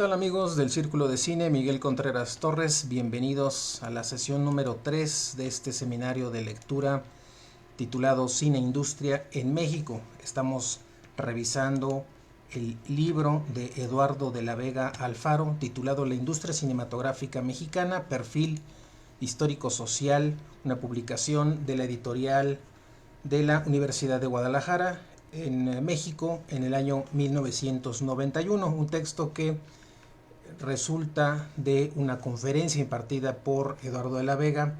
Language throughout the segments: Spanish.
tal amigos del Círculo de Cine? Miguel Contreras Torres, bienvenidos a la sesión número 3 de este seminario de lectura titulado Cine e Industria en México. Estamos revisando el libro de Eduardo de la Vega Alfaro titulado La Industria Cinematográfica Mexicana, Perfil Histórico-Social, una publicación de la editorial de la Universidad de Guadalajara en México en el año 1991, un texto que resulta de una conferencia impartida por Eduardo de la Vega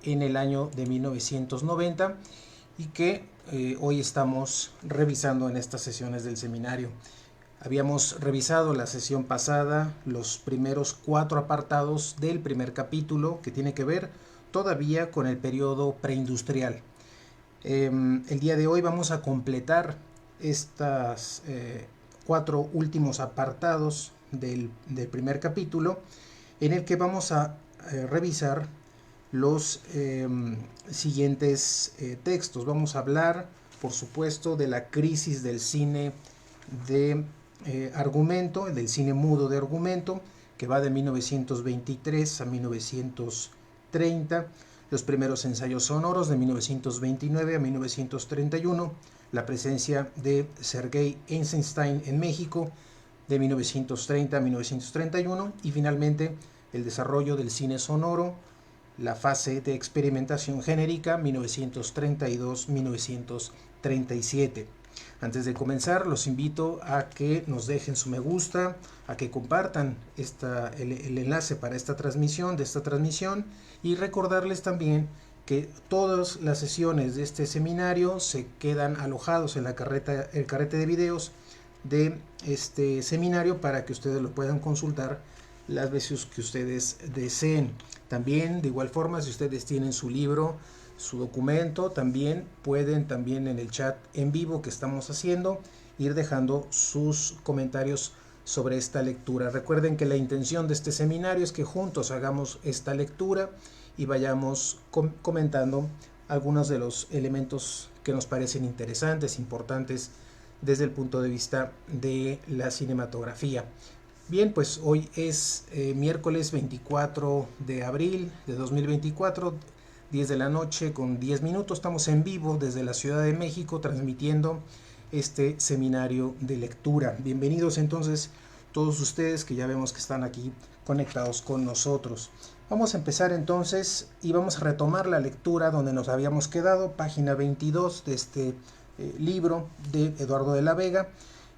en el año de 1990 y que hoy estamos revisando en estas sesiones del seminario. Habíamos revisado la sesión pasada los primeros 4 apartados del primer capítulo, que tiene que ver todavía con el periodo preindustrial. El día de hoy vamos a completar estas 4 últimos apartados del primer capítulo, en el que vamos a revisar los siguientes textos. Vamos a hablar, por supuesto, de la crisis del cine de argumento, del cine mudo de argumento, que va de 1923 a 1930, los primeros ensayos sonoros de 1929 a 1931, la presencia de Sergei Eisenstein en México de 1930 a 1931 y finalmente el desarrollo del cine sonoro, la fase de experimentación genérica 1932-1937. Antes de comenzar, los invito a que nos dejen su me gusta, a que compartan el enlace para esta transmisión, y recordarles también que todas las sesiones de este seminario se quedan alojados en el carrete de videos de este seminario para que ustedes lo puedan consultar las veces que ustedes deseen. También, de igual forma, si ustedes tienen su libro, su documento, también pueden en el chat en vivo que estamos haciendo ir dejando sus comentarios sobre esta lectura. Recuerden que la intención de este seminario es que juntos hagamos esta lectura y vayamos comentando algunos de los elementos que nos parecen interesantes, importantes desde el punto de vista de la cinematografía. Bien, pues hoy es miércoles 24 de abril de 2024, 10 de la noche con 10 minutos. Estamos en vivo desde la Ciudad de México transmitiendo este seminario de lectura. Bienvenidos entonces todos ustedes que ya vemos que están aquí conectados con nosotros. Vamos a empezar entonces y vamos a retomar la lectura donde nos habíamos quedado, página 22 de este libro de Eduardo de la Vega,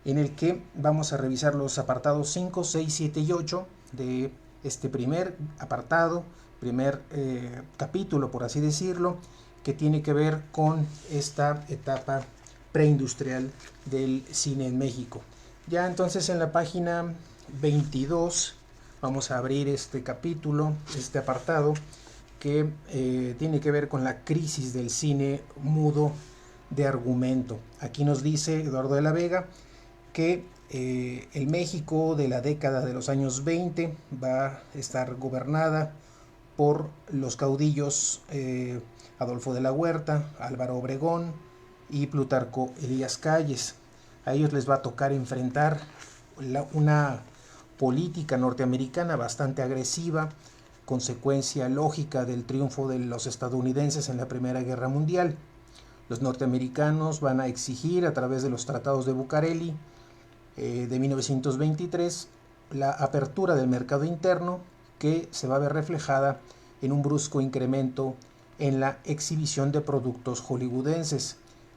en el que vamos a revisar los apartados 5, 6, 7 y 8 de este primer apartado, primer capítulo, por así decirlo, que tiene que ver con esta etapa preindustrial del cine en México. Ya entonces en la página 22 vamos a abrir este capítulo, este apartado, que tiene que ver con la crisis del cine mudo de argumento. Aquí nos dice Eduardo de la Vega que el México de la década de los años 20 va a estar gobernada por los caudillos Adolfo de la Huerta, Álvaro Obregón y Plutarco Elías Calles. A ellos les va a tocar enfrentar una política norteamericana bastante agresiva, consecuencia lógica del triunfo de los estadounidenses en la Primera Guerra Mundial. Los norteamericanos van a exigir a través de los tratados de Bucareli de 1923 la apertura del mercado interno, que se va a ver reflejada en un brusco incremento en la exhibición de productos hollywoodenses.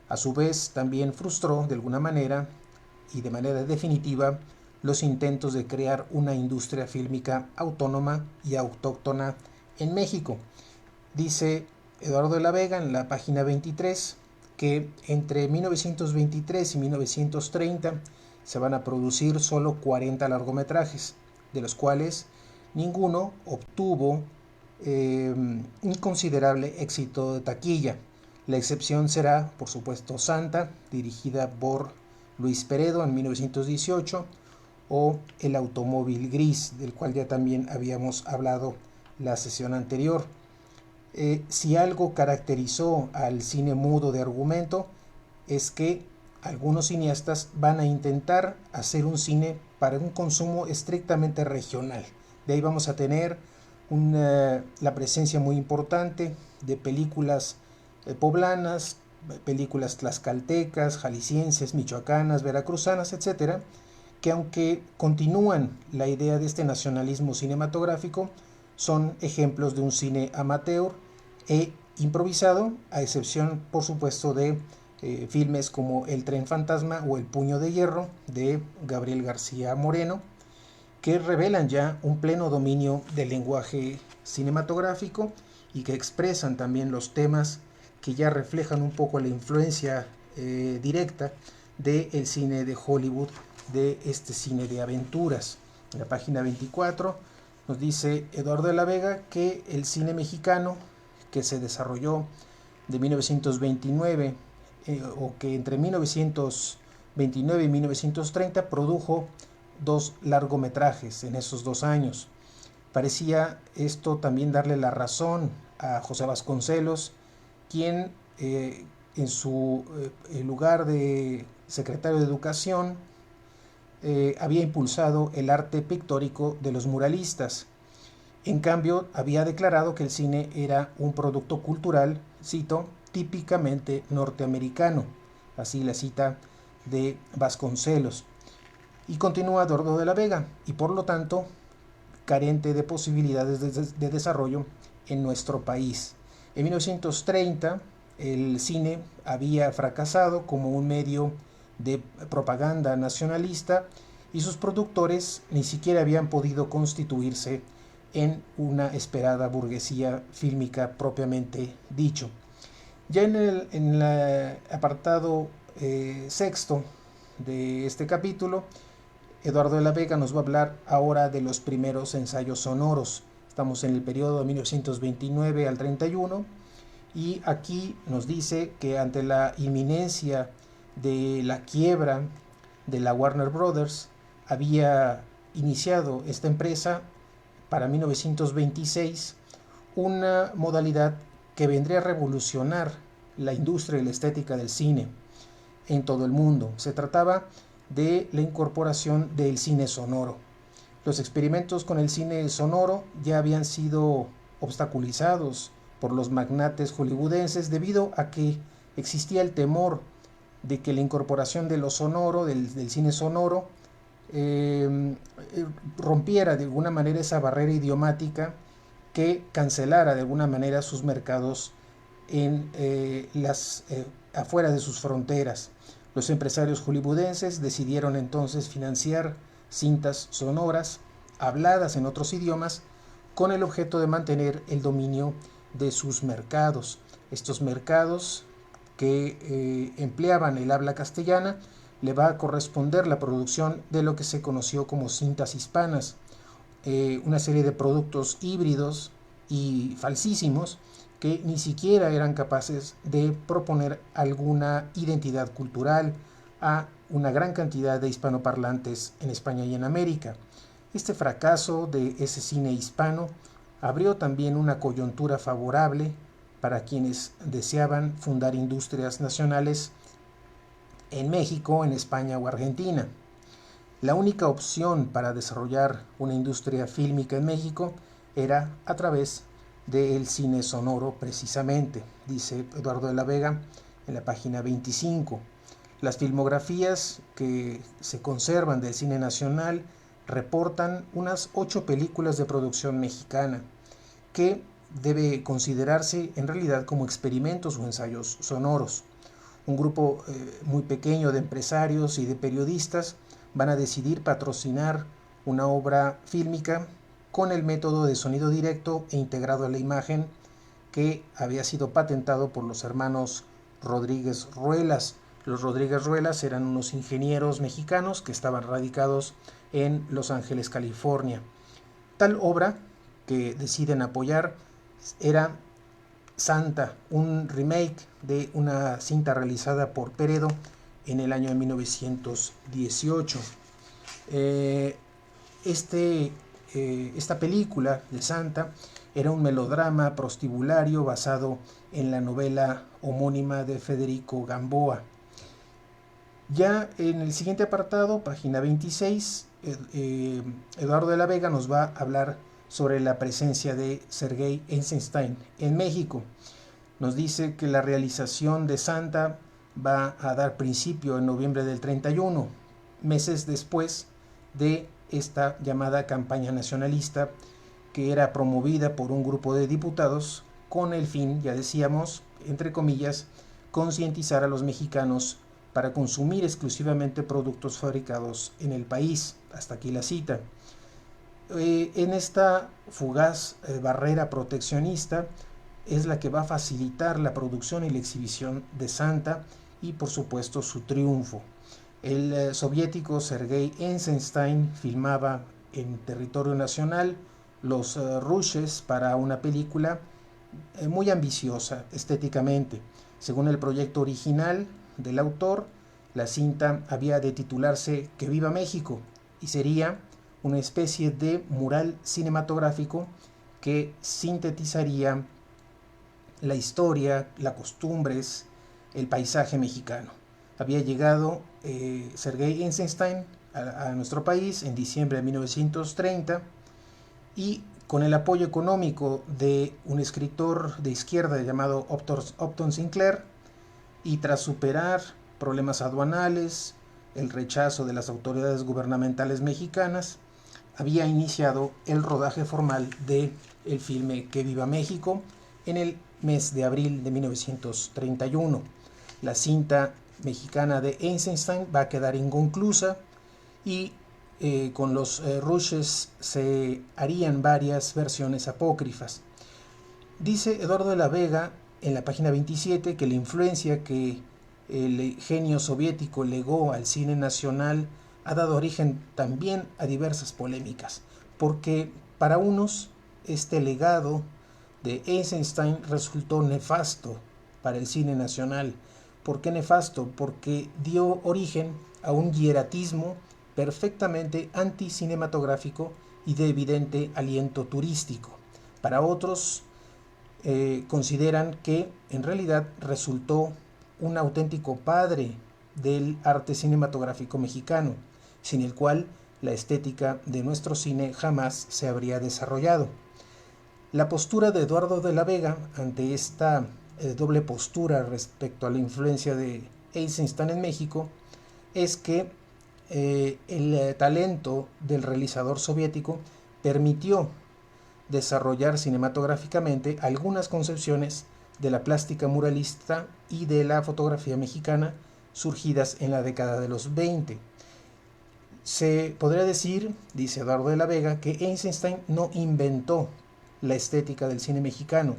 A su vez, también frustró de alguna manera y de manera definitiva los intentos de crear una industria fílmica autónoma y autóctona en México. Dice Eduardo de la Vega en la página 23 que entre 1923 y 1930 se van a producir solo 40 largometrajes, de los cuales ninguno obtuvo un considerable éxito de taquilla. La excepción será, por supuesto, Santa, dirigida por Luis Peredo en 1918, o El automóvil gris, del cual ya también habíamos hablado la sesión anterior. Si algo caracterizó al cine mudo de argumento es que algunos cineastas van a intentar hacer un cine para un consumo estrictamente regional. De ahí vamos a tener la presencia muy importante de películas poblanas, películas tlaxcaltecas, jaliscienses, michoacanas, veracruzanas, etcétera, que aunque continúan la idea de este nacionalismo cinematográfico, son ejemplos de un cine amateur e improvisado, a excepción, por supuesto, de filmes como El Tren Fantasma o El Puño de Hierro de Gabriel García Moreno, que revelan ya un pleno dominio del lenguaje cinematográfico y que expresan también los temas que ya reflejan un poco la influencia directa del cine de Hollywood, de este cine de aventuras. En la página 24 nos dice Eduardo de la Vega que el cine mexicano, que se desarrolló de 1929 o que entre 1929 y 1930 produjo 2 largometrajes en esos 2 años. Parecía esto también darle la razón a José Vasconcelos, quien en su lugar de secretario de Educación había impulsado el arte pictórico de los muralistas. En cambio, había declarado que el cine era un producto cultural, cito, típicamente norteamericano, así la cita de Vasconcelos. Y continúa Eduardo de la Vega, y por lo tanto carente de posibilidades de desarrollo en nuestro país. En 1930 el cine había fracasado como un medio de propaganda nacionalista y sus productores ni siquiera habían podido constituirse en una esperada burguesía fílmica propiamente dicho. Ya en el apartado sexto de este capítulo, Eduardo de la Vega nos va a hablar ahora de los primeros ensayos sonoros. Estamos en el periodo de 1929 al 31 y aquí nos dice que ante la inminencia de la quiebra de la Warner Brothers había iniciado esta empresa para 1926 una modalidad que vendría a revolucionar la industria y la estética del cine en todo el mundo. Se trataba de la incorporación del cine sonoro. Los experimentos con el cine sonoro ya habían sido obstaculizados por los magnates hollywoodenses debido a que existía el temor de que la incorporación de lo sonoro, del cine sonoro, rompiera de alguna manera esa barrera idiomática que cancelara de alguna manera sus mercados en afuera de sus fronteras. Los empresarios hollywoodenses decidieron entonces financiar cintas sonoras habladas en otros idiomas con el objeto de mantener el dominio de sus mercados. Estos mercados que empleaban el habla castellana le va a corresponder la producción de lo que se conoció como cintas hispanas, una serie de productos híbridos y falsísimos que ni siquiera eran capaces de proponer alguna identidad cultural a una gran cantidad de hispanoparlantes en España y en América. Este fracaso de ese cine hispano abrió también una coyuntura favorable para quienes deseaban fundar industrias nacionales en México, en España o Argentina. La única opción para desarrollar una industria fílmica en México era a través del cine sonoro precisamente, dice Eduardo de la Vega en la página 25. Las filmografías que se conservan del cine nacional reportan unas 8 películas de producción mexicana que debe considerarse en realidad como experimentos o ensayos sonoros. Un grupo muy pequeño de empresarios y de periodistas van a decidir patrocinar una obra fílmica con el método de sonido directo e integrado a la imagen que había sido patentado por los hermanos Rodríguez Ruelas. Los Rodríguez Ruelas eran unos ingenieros mexicanos que estaban radicados en Los Ángeles, California. Tal obra que deciden apoyar era Santa, un remake de una cinta realizada por Peredo en el año de 1918. Esta película de Santa era un melodrama prostibulario basado en la novela homónima de Federico Gamboa. Ya en el siguiente apartado, página 26, Eduardo de la Vega nos va a hablar sobre la presencia de Sergei Eisenstein en México. Nos dice que la realización de Santa va a dar principio en noviembre del 31, meses después de esta llamada campaña nacionalista que era promovida por un grupo de diputados con el fin, ya decíamos, entre comillas, concientizar a los mexicanos para consumir exclusivamente productos fabricados en el país. Hasta aquí la cita. En esta fugaz barrera proteccionista es la que va a facilitar la producción y la exhibición de Santa y por supuesto su triunfo. El soviético Sergei Eisenstein filmaba en territorio nacional los rushes para una película muy ambiciosa estéticamente. Según el proyecto original del autor, la cinta había de titularse Que viva México y sería una especie de mural cinematográfico que sintetizaría la historia, las costumbres, el paisaje mexicano. Había llegado Sergei Eisenstein a nuestro país en diciembre de 1930 y con el apoyo económico de un escritor de izquierda llamado Upton Sinclair, y tras superar problemas aduanales, el rechazo de las autoridades gubernamentales mexicanas, había iniciado el rodaje formal de el filme Que viva México en el mes de abril de 1931. La cinta mexicana de Eisenstein va a quedar inconclusa y con los rushes se harían varias versiones apócrifas. Dice Eduardo de la Vega en la página 27 que la influencia que el genio soviético legó al cine nacional ha dado origen también a diversas polémicas, porque para unos este legado de Eisenstein resultó nefasto para el cine nacional. ¿Por qué nefasto? Porque dio origen a un hieratismo perfectamente anticinematográfico y de evidente aliento turístico. Para otros consideran que en realidad resultó un auténtico padre del arte cinematográfico mexicano, sin el cual la estética de nuestro cine jamás se habría desarrollado. La postura de Eduardo de la Vega ante esta doble postura respecto a la influencia de Eisenstein en México es que el talento del realizador soviético permitió desarrollar cinematográficamente algunas concepciones de la plástica muralista y de la fotografía mexicana surgidas en la década de los 20. Se podría decir, dice Eduardo de la Vega, que Eisenstein no inventó la estética del cine mexicano,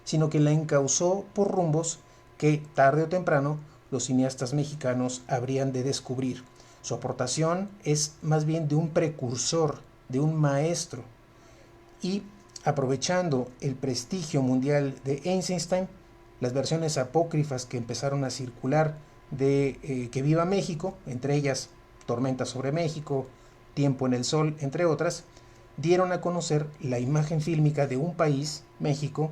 sino que la encauzó por rumbos que tarde o temprano los cineastas mexicanos habrían de descubrir. Su aportación es más bien de un precursor, de un maestro, y aprovechando el prestigio mundial de Eisenstein, las versiones apócrifas que empezaron a circular de Que viva México, entre ellas Tormenta sobre México, Tiempo en el Sol, entre otras, dieron a conocer la imagen fílmica de un país, México,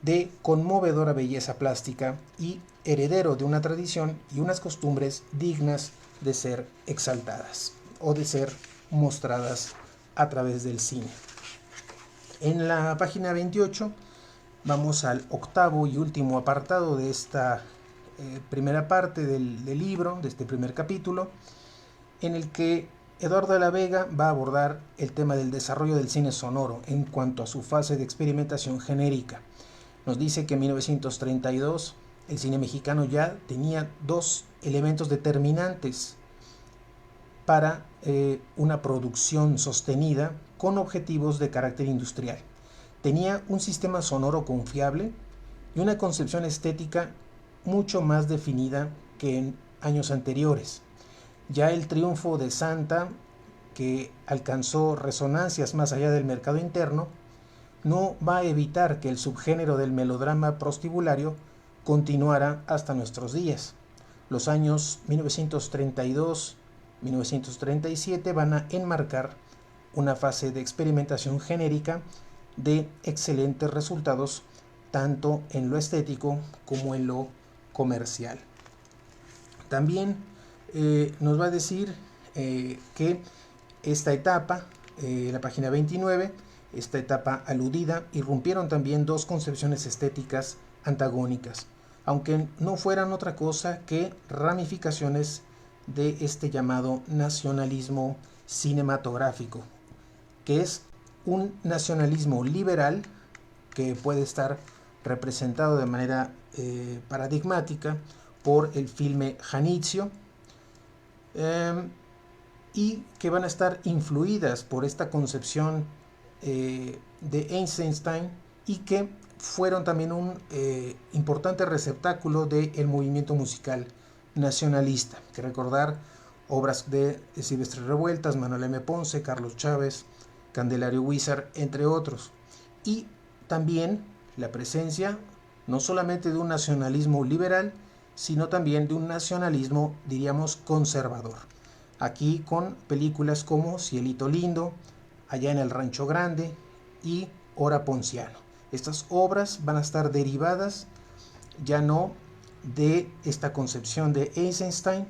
de conmovedora belleza plástica y heredero de una tradición y unas costumbres dignas de ser exaltadas o de ser mostradas a través del cine. En la página 28 vamos al octavo y último apartado de esta primera parte del libro, de este primer capítulo, en el que Eduardo de la Vega va a abordar el tema del desarrollo del cine sonoro en cuanto a su fase de experimentación genérica. Nos dice que en 1932 el cine mexicano ya tenía dos elementos determinantes para una producción sostenida con objetivos de carácter industrial. Tenía un sistema sonoro confiable y una concepción estética mucho más definida que en años anteriores. Ya el triunfo de Santa, que alcanzó resonancias más allá del mercado interno, no va a evitar que el subgénero del melodrama prostibulario continuara hasta nuestros días. Los años 1932-1937 van a enmarcar una fase de experimentación genérica de excelentes resultados tanto en lo estético como en lo comercial. También nos va a decir que esta etapa, la página 29, esta etapa aludida, irrumpieron también dos concepciones estéticas antagónicas, aunque no fueran otra cosa que ramificaciones de este llamado nacionalismo cinematográfico, que es un nacionalismo liberal que puede estar representado de manera paradigmática por el filme Janitzio, y que van a estar influidas por esta concepción de Eisenstein, y que fueron también un importante receptáculo del movimiento musical nacionalista. Hay que recordar obras de Silvestre Revueltas, Manuel M. Ponce, Carlos Chávez, Candelario Huízar, entre otros. Y también la presencia no solamente de un nacionalismo liberal, sino también de un nacionalismo, diríamos, conservador. Aquí con películas como Cielito Lindo, Allá en el Rancho Grande y Hora Ponciano. Estas obras van a estar derivadas ya no de esta concepción de Eisenstein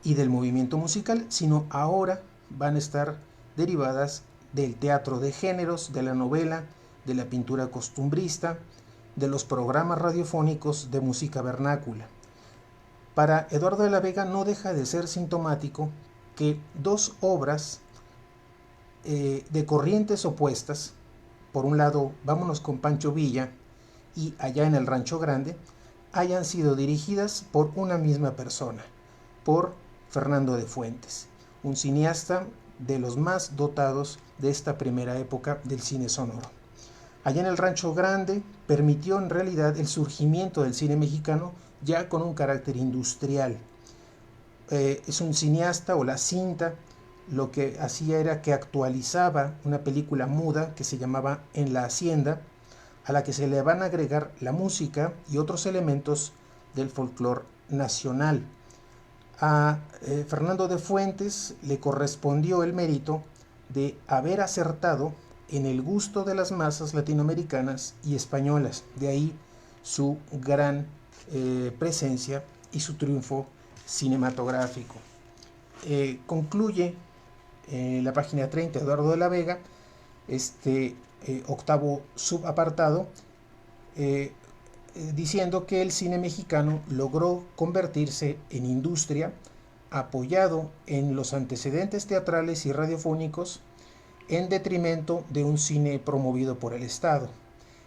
y del movimiento musical, sino ahora van a estar derivadas del teatro de géneros, de la novela, de la pintura costumbrista, de los programas radiofónicos de música vernácula. Para Eduardo de la Vega no deja de ser sintomático que dos obras de corrientes opuestas, por un lado Vámonos con Pancho Villa y Allá en el Rancho Grande, hayan sido dirigidas por una misma persona, por Fernando de Fuentes, un cineasta de los más dotados de esta primera época del cine sonoro. Allá en el Rancho Grande permitió en realidad el surgimiento del cine mexicano ya con un carácter industrial. Es un cineasta, o la cinta lo que hacía era que actualizaba una película muda que se llamaba En la Hacienda, a la que se le van a agregar la música y otros elementos del folclore nacional. A Fernando de Fuentes le correspondió el mérito de haber acertado en el gusto de las masas latinoamericanas y españolas. De ahí su gran presencia y su triunfo cinematográfico. Concluye la página 30 Eduardo de la Vega este octavo subapartado diciendo que el cine mexicano logró convertirse en industria apoyado en los antecedentes teatrales y radiofónicos en detrimento de un cine promovido por el Estado.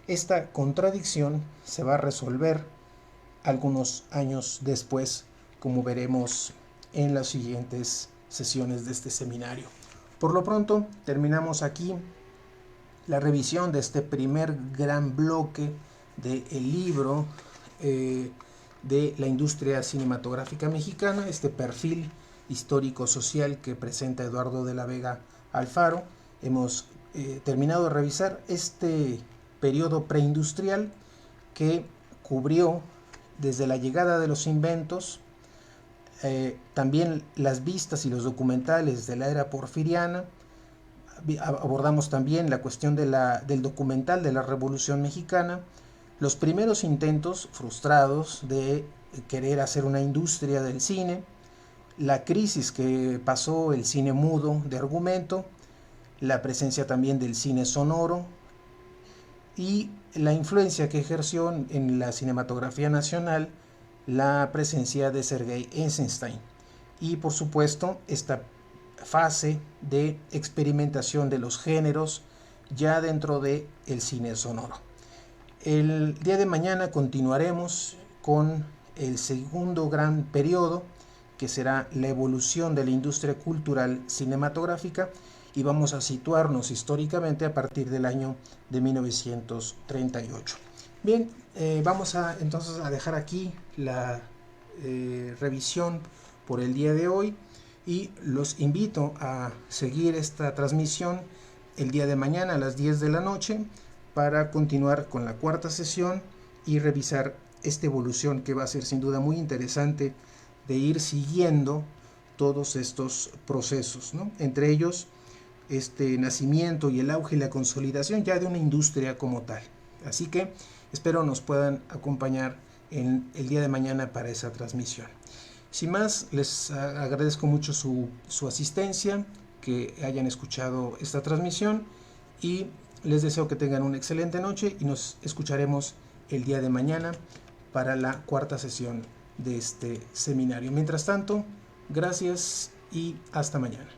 Esta contradicción se va a resolver algunos años después, como veremos en las siguientes sesiones de este seminario. Por lo pronto, terminamos aquí la revisión de este primer gran bloque del libro de la industria cinematográfica mexicana, este perfil histórico-social que presenta Eduardo de la Vega Alfaro. Hemos terminado de revisar este periodo preindustrial que cubrió desde la llegada de los inventos, también las vistas y los documentales de la era porfiriana. Abordamos también la cuestión del documental de la Revolución Mexicana, los primeros intentos frustrados de querer hacer una industria del cine, la crisis que pasó el cine mudo de argumento, la presencia también del cine sonoro y la influencia que ejerció en la cinematografía nacional la presencia de Sergei Eisenstein y por supuesto esta fase de experimentación de los géneros ya dentro del cine sonoro. El día de mañana continuaremos con el segundo gran periodo, que será la evolución de la industria cultural cinematográfica, y vamos a situarnos históricamente a partir del año de 1938. Bien, vamos entonces a dejar aquí la revisión por el día de hoy y los invito a seguir esta transmisión el día de mañana a las 10 de la noche para continuar con la cuarta sesión y revisar esta evolución que va a ser sin duda muy interesante de ir siguiendo todos estos procesos, ¿no? Entre ellos este nacimiento y el auge y la consolidación ya de una industria como tal. Así que espero nos puedan acompañar en el día de mañana para esa transmisión. Sin más, les agradezco mucho su asistencia, que hayan escuchado esta transmisión y les deseo que tengan una excelente noche y nos escucharemos el día de mañana para la cuarta sesión de este seminario. Mientras tanto, gracias y hasta mañana.